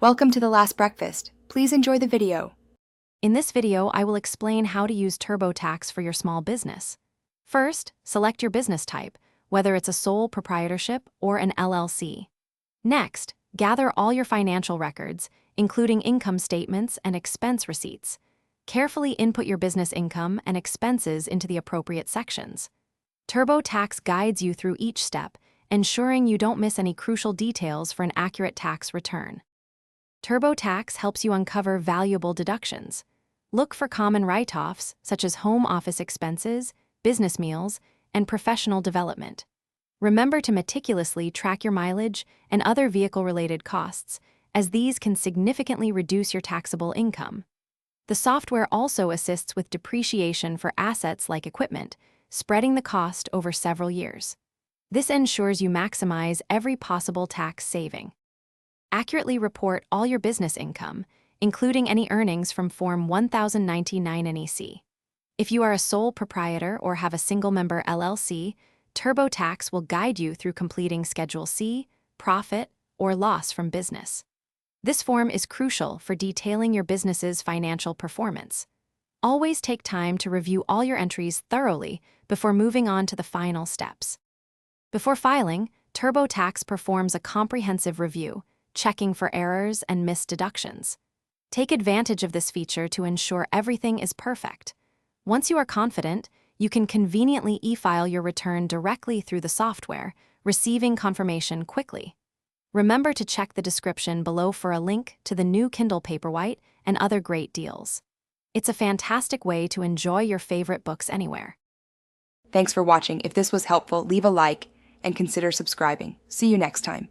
Welcome to The Last Breakfast. Please enjoy the video. In this video, I will explain how to use TurboTax for your small business. First, select your business type, whether it's a sole proprietorship or an LLC. Next, gather all your financial records, including income statements and expense receipts. Carefully input your business income and expenses into the appropriate sections. TurboTax guides you through each step, ensuring you don't miss any crucial details for an accurate tax return. TurboTax helps you uncover valuable deductions. Look for common write-offs, such as home office expenses, business meals, and professional development. Remember to meticulously track your mileage and other vehicle-related costs, as these can significantly reduce your taxable income. The software also assists with depreciation for assets like equipment, spreading the cost over several years. This ensures you maximize every possible tax saving. Accurately report all your business income, including any earnings from Form 1099 NEC. If you are a sole proprietor or have a single-member LLC, TurboTax will guide you through completing Schedule C, profit, or loss from business. This form is crucial for detailing your business's financial performance. Always take time to review all your entries thoroughly before moving on to the final steps. Before filing, TurboTax performs a comprehensive review, checking for errors and missed deductions. Take advantage of this feature to ensure everything is perfect. Once you are confident, you can conveniently e-file your return directly through the software, receiving confirmation quickly. Remember to check the description below for a link to the new Kindle Paperwhite and other great deals. It's a fantastic way to enjoy your favorite books anywhere. Thanks for watching. If this was helpful, leave a like and consider subscribing. See you next time.